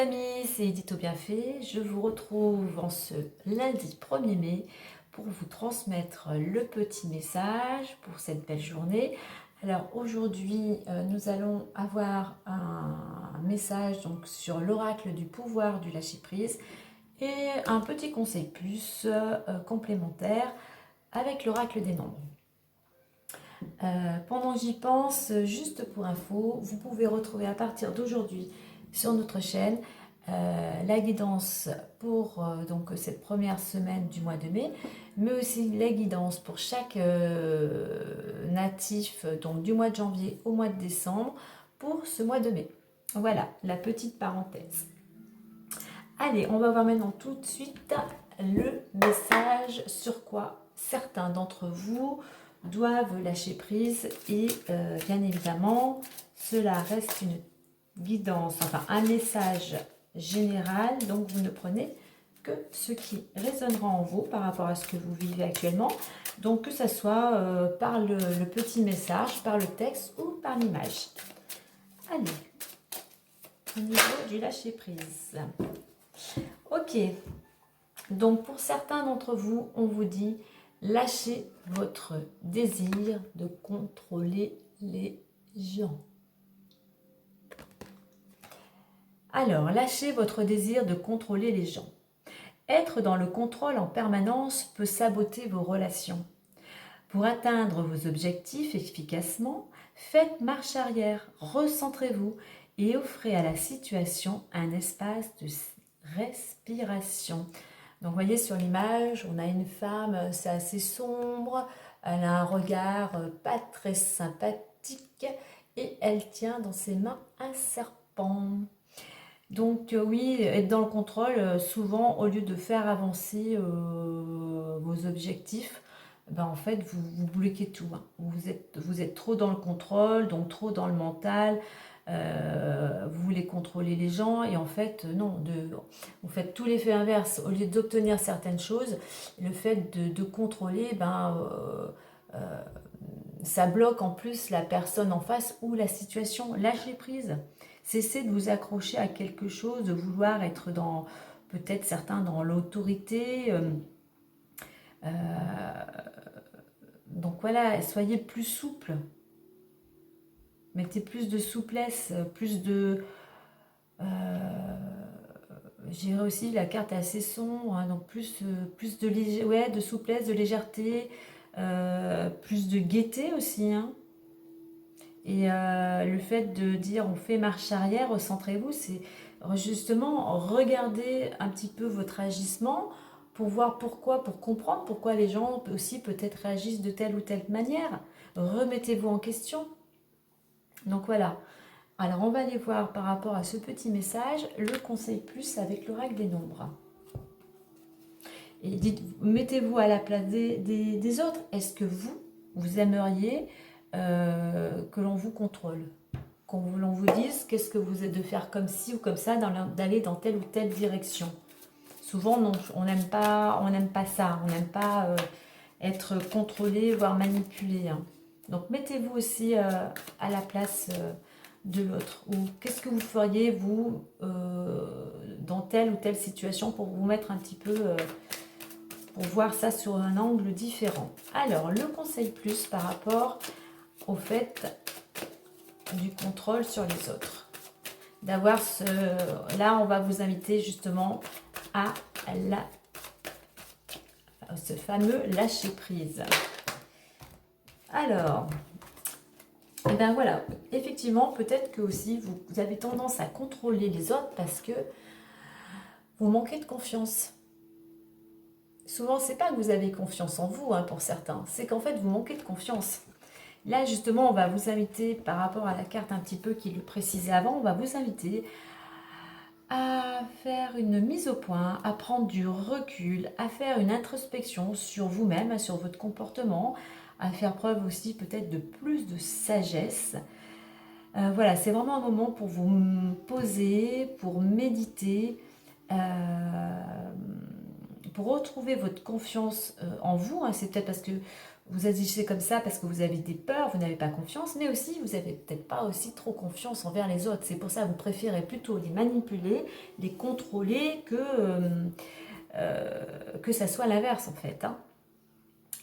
amis, c'est Edith au Bienfait. Je vous retrouve en ce lundi 1er mai pour vous transmettre le petit message pour cette belle journée. Alors aujourd'hui, nous allons avoir un message donc, sur l'oracle du pouvoir du lâcher-prise et un petit conseil plus complémentaire avec l'oracle des nombres. Pendant que j'y pense, juste pour info, vous pouvez retrouver à partir d'aujourd'hui sur notre chaîne la guidance pour donc cette première semaine du mois de mai, mais aussi la guidance pour chaque natif donc du mois de janvier au mois de décembre pour ce mois de mai. Voilà la petite parenthèse. Allez, on va voir maintenant tout de suite le message sur quoi certains d'entre vous doivent lâcher prise et bien évidemment cela reste une guidance, enfin un message général, donc vous ne prenez que ce qui résonnera en vous par rapport à ce que vous vivez actuellement, donc que ce soit par le petit message, par le texte ou par l'image. Allez, au niveau du lâcher prise. Ok, donc pour certains d'entre vous, on vous dit lâchez votre désir de contrôler les gens. Alors, lâchez votre désir de contrôler les gens. Être dans le contrôle en permanence peut saboter vos relations. Pour atteindre vos objectifs efficacement, faites marche arrière, recentrez-vous et offrez à la situation un espace de respiration. Donc, vous voyez sur l'image, on a une femme, c'est assez sombre, elle a un regard pas très sympathique et elle tient dans ses mains un serpent. Donc oui, être dans le contrôle, souvent, au lieu de faire avancer vos objectifs, ben, en fait, vous bloquez tout. Hein. Vous êtes trop dans le contrôle, donc trop dans le mental. Vous voulez contrôler les gens et en fait, non. Vous faites tout l'effet inverse. Au lieu d'obtenir certaines choses, le fait de contrôler, ça bloque en plus la personne en face ou la situation. Lâchez prise. Cessez de vous accrocher à quelque chose, de vouloir être dans, peut-être certains dans l'autorité. Donc voilà, soyez plus souple. Mettez plus de souplesse, plus de... J'irais aussi, la carte est assez sombre, hein, donc plus de, ouais, de souplesse, de légèreté, plus de gaieté aussi, hein. Et le fait de dire on fait marche arrière, recentrez-vous, c'est justement regarder un petit peu votre agissement pour voir pourquoi, pour comprendre pourquoi les gens aussi peut-être réagissent de telle ou telle manière. Remettez-vous en question. Donc voilà. Alors on va aller voir par rapport à ce petit message le conseil plus avec l'oracle des nombres. Et dites, mettez-vous à la place des autres. Est-ce que vous aimeriez que l'on vous contrôle, l'on vous dise qu'est-ce que vous êtes de faire comme ci ou comme ça, d'aller dans telle ou telle direction. Souvent, non, on n'aime pas ça, on n'aime pas être contrôlé, voire manipulé. Hein. Donc, mettez-vous aussi à la place de l'autre. Ou qu'est-ce que vous feriez, vous, dans telle ou telle situation pour vous mettre un petit peu... pour voir ça sur un angle différent. Alors, le conseil plus par rapport au fait du contrôle sur les autres. D'avoir ce... Là, on va vous inviter justement à ce fameux lâcher prise. Alors, et bien voilà, effectivement, peut-être que aussi vous avez tendance à contrôler les autres parce que vous manquez de confiance. Souvent, c'est pas que vous avez confiance en vous, hein, pour certains, c'est qu'en fait, vous manquez de confiance. Là, justement, on va vous inviter, par rapport à la carte un petit peu qui le précisait avant, on va vous inviter à faire une mise au point, à prendre du recul, à faire une introspection sur vous-même, sur votre comportement, à faire preuve aussi peut-être de plus de sagesse. Voilà, c'est vraiment un moment pour vous poser, pour méditer, pour retrouver votre confiance en vous. Hein. C'est peut-être parce que vous agissez comme ça parce que vous avez des peurs, vous n'avez pas confiance, mais aussi vous n'avez peut-être pas aussi trop confiance envers les autres. C'est pour ça que vous préférez plutôt les manipuler, les contrôler que ça soit l'inverse en fait, hein.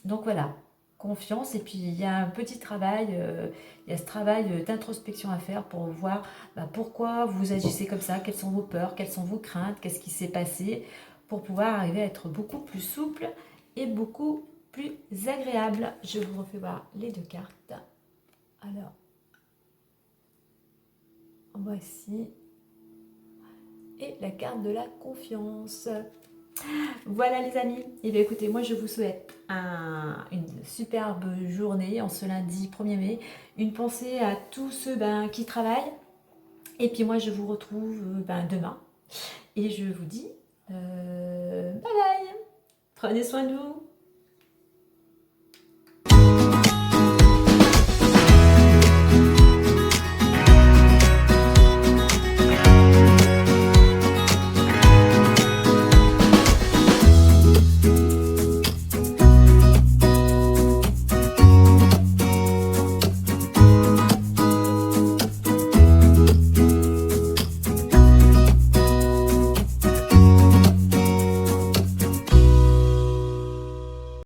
Donc voilà, confiance. Et puis il y a un petit travail, il y a ce travail d'introspection à faire pour voir pourquoi vous agissez comme ça, quelles sont vos peurs, quelles sont vos craintes, qu'est-ce qui s'est passé, pour pouvoir arriver à être beaucoup plus souple et beaucoup plus agréable. Je vous refais voir les deux cartes. Alors, voici. Et la carte de la confiance. Voilà les amis, et bien écoutez, moi je vous souhaite une superbe journée en ce lundi 1er mai, une pensée à tous ceux qui travaillent, et puis moi je vous retrouve demain, et je vous dis bye bye, prenez soin de vous.